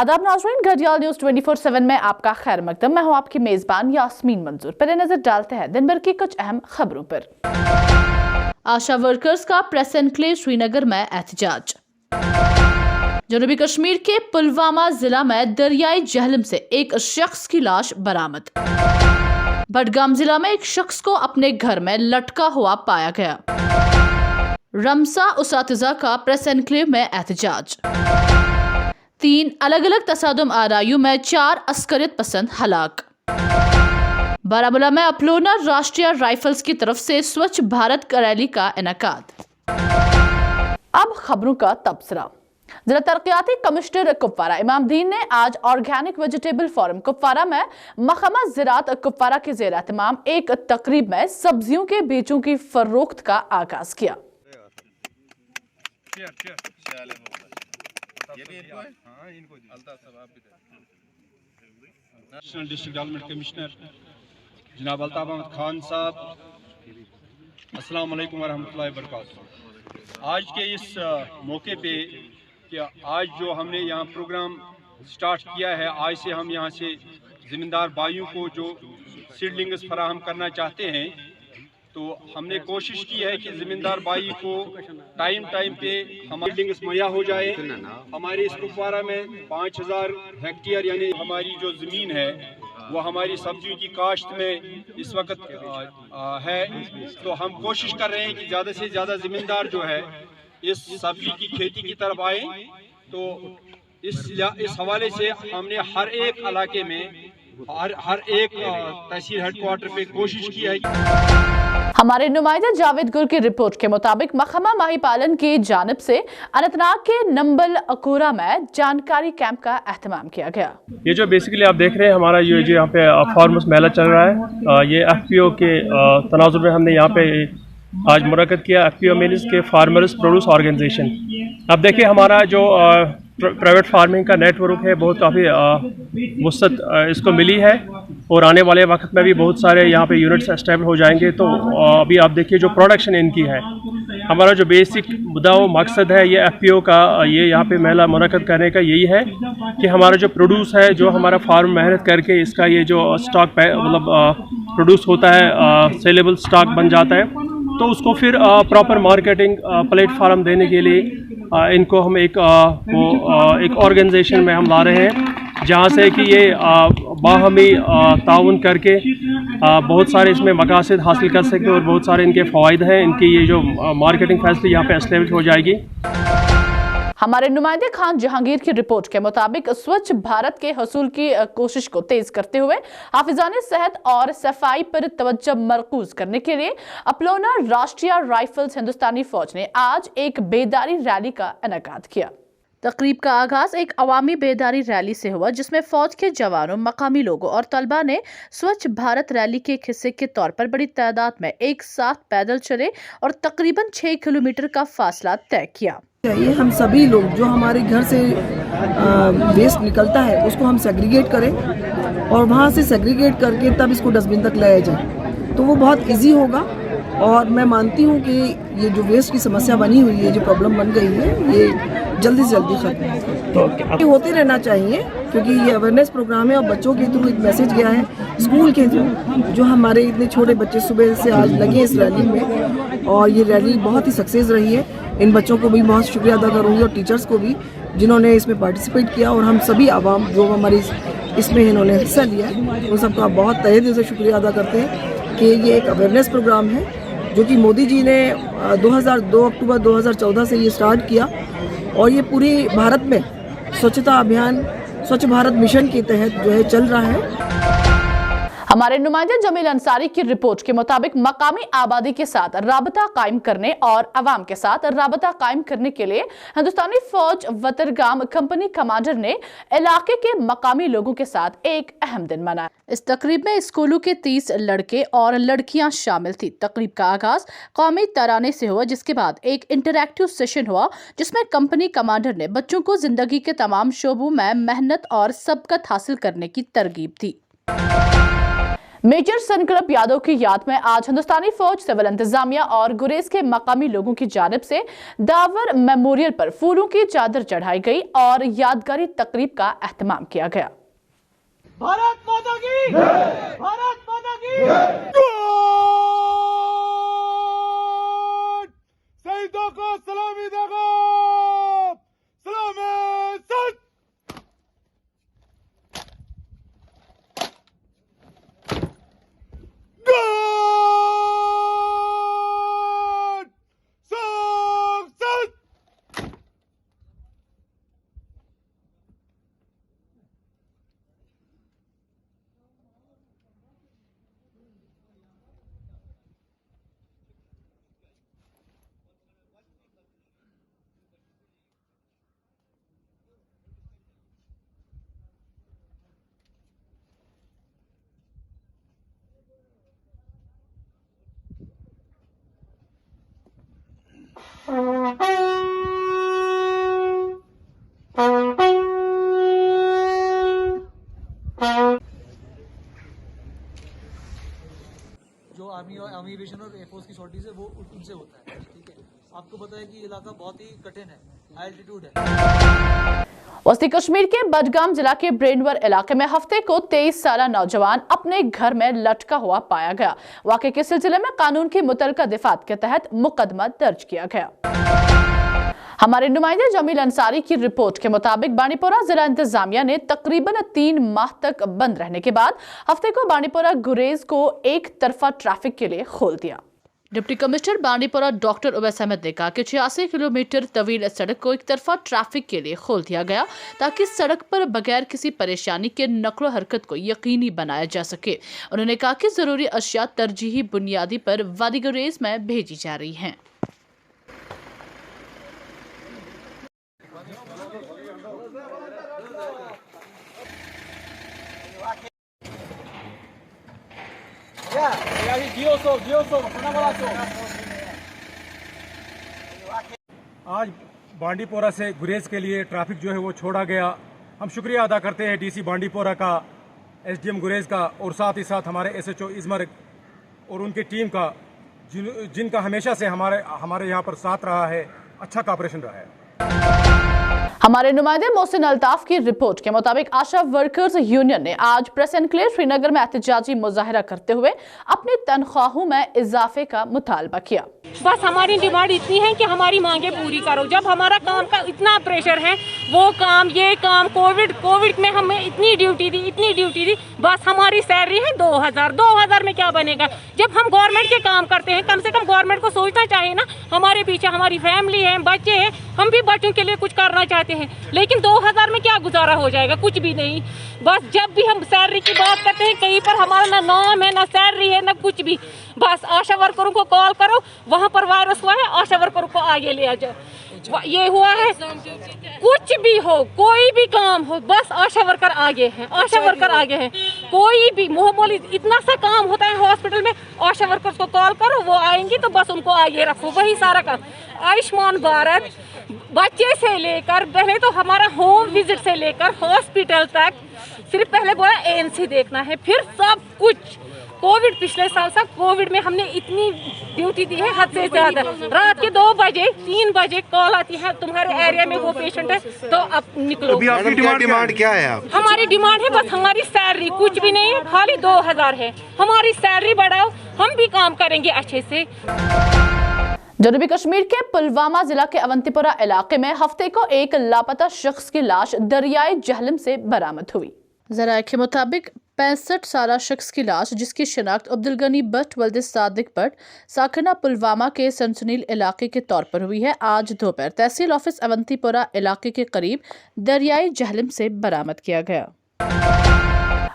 आदाब नाज़रीन, घड़ियाल न्यूज़ 24/7 में आपका खैर मकदम। मैं हूं आपकी मेज़बान यास्मीन मंजूर। पहले नजर डालते हैं दिन भर की कुछ अहम खबरों पर। आशा वर्कर्स का प्रेस एनक्लेव श्रीनगर में एहतजाज। जनूबी कश्मीर के पुलवामा जिला में दरियाई जहलम से एक शख्स की लाश बरामद। बडगाम जिला में एक शख्स को अपने घर में लटका हुआ पाया गया। रमसा उसातिजा का प्रेस एनक्लेव में एहतजाज। 3 अलग अलग तसादुम आरायू में 4 अस्करियत पसंद हलाक। बारामूला में अपलोना राष्ट्रीय राइफल्स की तरफ से स्वच्छ भारत रैली का इनेकाद। अब खबरों का तबसरा। जिला तरक्याती कमिश्नर कुपवारा इमामदीन ने आज ऑर्गेनिक वेजिटेबल फोरम कुपवारा में महकमा ज़राअत कुपवारा के ज़ेर एहतमाम एक तकरीब में सब्जियों के बीजों की फरोख्त का आगाज किया। नेशनल डिस्ट्रिक्ट डेवलपमेंट कमिश्नर जनाब अल्ताफ अहमद खान साहब, अस्सलाम वालेकुम वरहमतुल्लाहि वबरकातुहू। आज के इस मौके पे कि आज जो हमने यहाँ प्रोग्राम स्टार्ट किया है, आज से हम यहाँ से ज़मींदार भाइयों को जो सीडलिंग्स फराहम करना चाहते हैं, तो हमने कोशिश की है कि ज़मींदार भाई को टाइम पे हमारी सीडलिंग्स मुहैया हो जाए। हमारे इस कुपवारा में 5000 हेक्टेयर यानी हमारी जो ज़मीन है वो हमारी सब्जियों की काश्त में इस वक्त है, तो हम कोशिश कर रहे हैं कि ज़्यादा से ज़्यादा ज़मींदार जो है इस सब्जी की खेती की तरफ आए। तो इस हवाले से हमने हर एक इलाके में हर एक तहसील हेडक्वार्टर पे कोशिश की है। हमारे नुमाइंदा जावेद गुल की रिपोर्ट के मुताबिक महकमा माही पालन की जानिब से अनंतनाग के नंबल अकोरा में जानकारी कैंप का एहतमाम किया गया। ये जो बेसिकली आप देख रहे हैं हमारा ये जो यहाँ पे फार्मर्स मेला चल रहा है, ये FPO के तनाजुर में हमने यहाँ पे आज मुनक्कद किया। FPO मीन्स के फार्मर्स प्रोड्यूस ऑर्गेनाइजेशन। अब देखिए हमारा जो प्राइवेट फार्मिंग का नेटवर्क है बहुत काफ़ी वसअत इसको मिली है और आने वाले वक्त में भी बहुत सारे यहाँ पे यूनिट्स एस्टेब्लिश हो जाएंगे। तो अभी आप देखिए जो प्रोडक्शन इनकी है, हमारा जो बेसिक मुद्दा व मकसद है ये FPO का ये यहाँ पे मेला मुनक्कद करने का यही है कि हमारा जो प्रोड्यूस है, जो हमारा फार्म मेहनत करके इसका ये जो स्टॉक मतलब प्रोड्यूस होता है, सेलेबल स्टॉक बन जाता है, तो उसको फिर प्रॉपर मार्केटिंग प्लेटफार्म देने के लिए इनको हम एक ऑर्गेनाइजेशन में हम ला रहे हैं, जहाँ से कि ये बाहमी ताउन करके बहुत सारे इसमें मकासद हासिल कर सकते हैं और बहुत सारे इनके फ़वाइद हैं। इनकी ये जो मार्केटिंग फैसिलिटी यहाँ पे एस्टेब्लिश हो जाएगी। हमारे नुमाइंदे खान जहांगीर की रिपोर्ट के मुताबिक स्वच्छ भारत के हसूल की कोशिश को तेज करते हुए हाफिजाने सेहत और सफाई पर तवज्जो मरकूज करने के लिए अपलोना राष्ट्रीय राइफल्स हिंदुस्तानी फौज ने आज एक बेदारी रैली का इनेकाद किया। तकरीब का आगाज एक अवामी बेदारी रैली से हुआ, जिसमें फौज के जवानों, मकामी लोगों और तलबा ने स्वच्छ भारत रैली के एक हिस्से के तौर पर बड़ी तादाद में एक साथ पैदल चले और तकरीबन 6 किलोमीटर का फासला तय किया। चाहिए हम सभी लोग जो हमारे घर से वेस्ट निकलता है उसको हम सेग्रीगेट करें और वहाँ से सेग्रीगेट करके तब इसको डस्टबिन तक लाया जाए, तो वो बहुत इजी होगा। और मैं मानती हूँ कि ये जो वेस्ट की समस्या बनी हुई है, जो प्रॉब्लम बन गई है, ये जल्दी से जल्दी खत्म तो होते रहना चाहिए, क्योंकि ये अवेयरनेस प्रोग्राम है और बच्चों के थ्रू एक मैसेज गया है, स्कूल के थ्रू जो हमारे इतने छोटे बच्चे सुबह से आज लगे इस रैली में, और ये रैली बहुत ही सक्सेस रही है। इन बच्चों को भी बहुत शुक्रिया अदा करूँगी और टीचर्स को भी जिन्होंने इसमें पार्टिसिपेट किया, और हम सभी आवाम जो हमारी इसमें इन्होंने हिस्सा लिया है, उन सबका बहुत तहे दिल से शुक्रिया अदा करते हैं कि ये एक अवेयरनेस प्रोग्राम है जो कि मोदी जी ने 2 अक्टूबर 2014 से ये स्टार्ट किया, और ये पूरे भारत में स्वच्छता अभियान, स्वच्छ भारत मिशन के तहत जो है चल रहा है। हमारे नुमाइंदे जमील अंसारी की रिपोर्ट के मुताबिक मकामी आबादी के साथ राबता कायम करने और अवाम के साथ राबता कायम करने के लिए हिंदुस्तानी फौज वतरगाम कंपनी कमांडर ने इलाके के मकामी लोगों के साथ एक अहम दिन मनाया। इस तकरीब में स्कूलों के 30 लड़के और लड़कियां शामिल थी। तकरीब का आगाज कौमी तराने से हुआ, जिसके बाद एक इंटरैक्टिव सेशन हुआ, जिसमें कंपनी कमांडर ने बच्चों को जिंदगी के तमाम शोबों में मेहनत और सबकत हासिल करने की तरगीब दी। मेजर संकल्प यादव की याद में आज हिंदुस्तानी फौज, सिविल इंतजामिया और गुरेज के मकामी लोगों की जानिब से दावर मेमोरियल पर फूलों की चादर चढ़ाई गई और यादगारी तकरीब का एहतमाम किया गया। भारत माता की जय! भारत माता की जय! शहीदों को सलामी देगा, सलामी सच। जो आर्मी एविएशन और एयरफोर्स की शॉर्टेज है वो उनसे होता है। ठीक है, आपको पता है कि ये इलाका बहुत ही कठिन है, हाई एल्टीट्यूड है। वस्ती कश्मीर के बडगाम जिला के ब्रेनवर इलाके में हफ्ते को 23 साला नौजवान अपने घर में लटका हुआ पाया गया। वाकये के सिलसिले में कानून की मुतलका दिफात के तहत मुकदमा दर्ज किया गया। हमारे नुमाइंदे जमील अंसारी की रिपोर्ट के मुताबिक बानीपोरा जिला इंतजामिया ने तकरीबन 3 माह तक बंद रहने के बाद हफ्ते को बानीपोरा गुरेज को एक तरफा ट्रैफिक के लिए खोल दिया। Deputy commissioner Banipora doctor Uwais Ahmad ने कहा कि 86 किलोमीटर तवील सड़क को एक तरफा ट्रैफिक के लिए खोल दिया गया ताकि सड़क पर बगैर किसी परेशानी के नकलो हरकत को यकीनी बनाया जा सके। उन्होंने कहा कि जरूरी अशिया तरजीही बुनियादी पर वादी गुरेज में भेजी जा रही हैं। आज बांडीपोरा से गुरेज के लिए ट्रैफिक जो है वो छोड़ा गया। हम शुक्रिया अदा करते हैं डीसी बांडीपोरा का, एसडीएम गुरेज का और साथ ही साथ हमारे एसएचओ इजमर और उनकी टीम का, जिनका हमेशा से हमारे यहाँ पर साथ रहा है, अच्छा कॉपरेशन रहा है। हमारे नुमाइंदे मोहसिन अल्ताफ की रिपोर्ट के मुताबिक आशा वर्कर्स यूनियन ने आज प्रेस एनक्लेव श्रीनगर में एहतजाजी मुजाहरा करते हुए अपनी तनख्वाहों में इजाफे का मुतालबा किया। बस हमारी डिमांड इतनी है कि हमारी मांगे पूरी करो। जब हमारा काम का इतना प्रेशर है, वो काम ये काम, कोविड में हमें इतनी ड्यूटी दी, बस हमारी सैलरी है 2000 में क्या बनेगा। जब हम गवर्नमेंट के काम करते हैं, कम से कम गवर्नमेंट को सोचना चाहिए ना, हमारे पीछे हमारी फैमिली है, बच्चे हैं, हम भी बच्चों के लिए कुछ करना चाहते हैं, लेकिन 2000 में क्या गुजारा हो जाएगा, कुछ भी नहीं। बस जब भी हम सैलरी की बात करते हैं, कहीं पर हमारा ना नाम है, ना सैलरी है, ना कुछ भी। बस आशा वर्करों को कॉल करो, वहाँ पर वायरस हुआ है, आशा वर्करों को आगे ले आ जाओ। ये हुआ है, कुछ भी हो, कोई भी काम हो, बस आशा वर्कर आगे हैं, आशा वर्कर आगे हैं। कोई भी मामूली इतना सा काम होता है हॉस्पिटल में, आशा वर्कर्स को कॉल करो, वो आएंगी तो बस उनको आगे रखो, वही सारा काम। आयुष्मान भारत बच्चे से लेकर, पहले तो हमारा होम विजिट से लेकर हॉस्पिटल तक, सिर्फ पहले बोला एएनसी देखना है, फिर सब कुछ। कोविड पिछले साल सब कोविड में हमने इतनी ड्यूटी दी है हद से ज्यादा। रात के 2 बजे 3 बजे कॉल आती है, तुम्हारे एरिया में वो पेशेंट है, तो अब निकलो। अभी आपकी डिमांड क्या है? आप हमारी डिमांड है बस हमारी सैलरी, कुछ भी नहीं है, खाली 2000 है। हमारी सैलरी बढ़ाओ, हम भी काम करेंगे अच्छे से। जनूबी कश्मीर के पुलवामा जिला के अवंतीपुरा इलाके में हफ्ते को एक लापता शख्स की लाश दरियाए जहलम से बरामद हुई। जराये के मुताबिक 65 साला शख्स की लाश, जिसकी शिनाख्त अब्दुल गनी बट वल्द सादिक बट साखना पुलवामा के सनसनील इलाके के तौर पर हुई है, आज दोपहर तहसील ऑफिस अवंतीपुरा इलाके के करीब दरियाए जहलम से बरामद किया गया।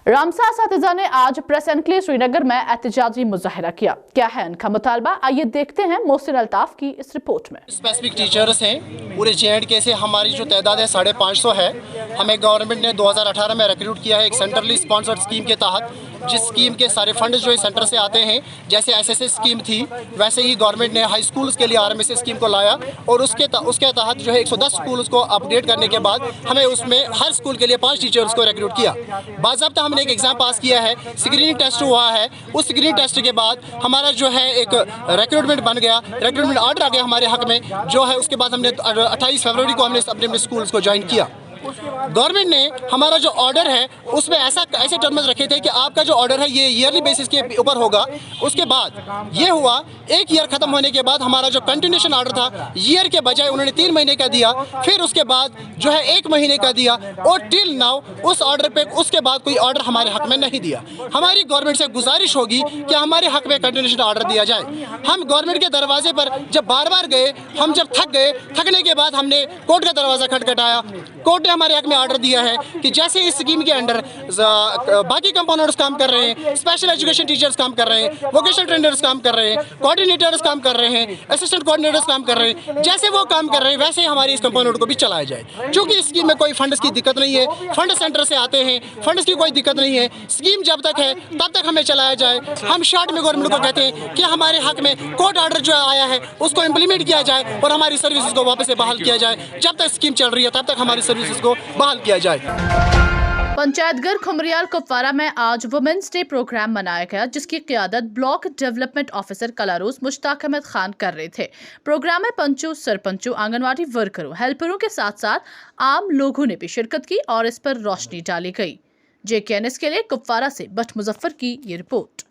रामसा असातिज़ा ने आज प्रेस एनक्लेव श्रीनगर में एहतजाजी मुजाहरा किया। क्या है उनका मुतालबा, आइए देखते हैं मोहसिन अल्ताफ की इस रिपोर्ट में। स्पेसिफिक टीचर्स हैं पूरे JNK से, हमारी जो तादाद है 550 है। हमें गवर्नमेंट ने 2018 में रिक्रूट किया है एक सेंट्रली स्पॉन्सर्ड स्कीम के तहत। जिस स्कीम के सारे फंड जो है सेंटर से आते हैं, जैसे SSS स्कीम थी, वैसे ही गवर्नमेंट ने हाई स्कूल्स के लिए RMS स्कीम को लाया और उसके तहत जो है 110 स्कूल्स को अपडेट करने के बाद हमें उसमें हर स्कूल के लिए 5 टीचर्स को रिक्रूट किया। बाज़ाब्ता हमने एक एग्ज़ाम पास किया है, स्क्रीनिंग टेस्ट हुआ है, उस स्क्रीनिंग टेस्ट के बाद हमारा जो है एक रिक्रूटमेंट बन गया, रिक्रूटमेंट ऑर्डर आ गया हमारे हक में जो है। उसके बाद हमने 28 फरवरी को हमने अपने स्कूल्स को ज्वाइन किया। गवर्नमेंट ने हमारा जो ऑर्डर है उसमें ऐसे टर्म्स रखे थे कि आपका जो ऑर्डर है ये ईयरली बेसिस के ऊपर होगा। उसके बाद ये हुआ, एक ईयर ख़त्म होने के बाद हमारा जो कंटिन्यूशन ऑर्डर था ईयर के बजाय उन्होंने 3 महीने का दिया, फिर उसके बाद जो है 1 महीने का दिया और टिल नाउ उस ऑर्डर पे उसके बाद कोई ऑर्डर हमारे हक में नहीं दिया। हमारी गवर्नमेंट से गुजारिश होगी कि हमारे हक में कंटिन्यूशन ऑर्डर दिया जाए। हम गवर्नमेंट के दरवाजे पर जब बार बार गए, हम जब थक गए, थकने के बाद हमने कोर्ट का दरवाज़ा खटखटाया। कोर्ट ने हमारे हक में ऑर्डर दिया है कि जैसे इस स्कीम के अंडर बाकी कंपोनेंट्स काम कर रहे हैं, स्पेशल एजुकेशन टीचर्स काम कर रहे हैं, वोकेशनल ट्रेनर्स काम कर रहे हैं, कोऑर्डिनेटर्स काम कर रहे हैं, असिस्टेंट कोऑर्डिनेटर्स काम कर रहे हैं, जैसे वो काम कर रहे हैं वैसे ही हमारी इस कंपोनेंट को भी चलाया जाए। क्योंकि इस स्कीम में कोई फंड्स की दिक्कत नहीं है, फंड सेंटर से आते हैं, फंड्स की कोई दिक्कत नहीं है। स्कीम जब तक है तब तक हमें चलाया जाए। हम शॉर्ट में गवर्नमेंट को कहते हैं कि हमारे हक में कोर्ट ऑर्डर जो आया है उसको इम्प्लीमेंट किया जाए और हमारी सर्विसेज को वापस से बहाल किया जाए। जब तक स्कीम चल रही है तब तक हमारी सर्विसेज को बहाल किया जाए। पंचायतघर खुमरियाल कुपवारा में आज वुमेन्स डे प्रोग्राम मनाया गया, जिसकी क़ियादत block development officer Kalaroos Mushtaq Ahmad Khan कर रहे थे। प्रोग्राम में पंचों, सरपंचों, आंगनवाड़ी वर्करों, हेल्परों के साथ साथ आम लोगों ने भी शिरकत की और इस पर रोशनी डाली गई। JKNS के लिए कुपवारा से बट मुजफ्फर की ये रिपोर्ट।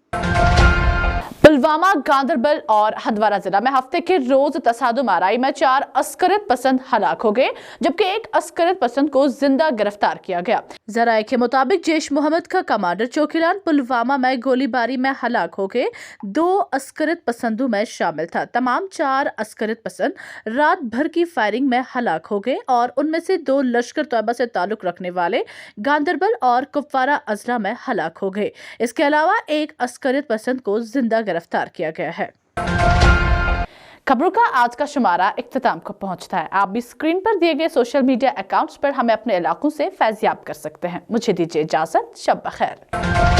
पुलवामा, गांदरबल और हंदवारा जिला में हफ्ते के रोज तसादुम आराई में 4 अस्करत पसंद हलाक हो गए, जबकि एक अस्करत पसंद को जिंदा गिरफ्तार किया गया। जराये के मुताबिक जैश मोहम्मद का कमांडर चौकीलान पुलवामा में गोलीबारी में हलाक हो गए। 2 अस्करत पसंदों में शामिल था। तमाम 4 अस्करत पसंद रात भर की फायरिंग में हलाक हो गए और उनमें से 2 लश्कर तैयबा से ताल्लुक रखने वाले गांदरबल और कुपवारा अजला में हलाक हो गए। इसके अलावा एक अस्करत पसंद को जिंदा गिरफ्तार किया गया है। खबरों का आज का शुमारा इख्तिताम को पहुंचता है। आप भी स्क्रीन पर दिए गए सोशल मीडिया अकाउंट्स पर हमें अपने इलाकों से फैज़याब कर सकते हैं। मुझे दीजिए इजाजत। शब बखैर।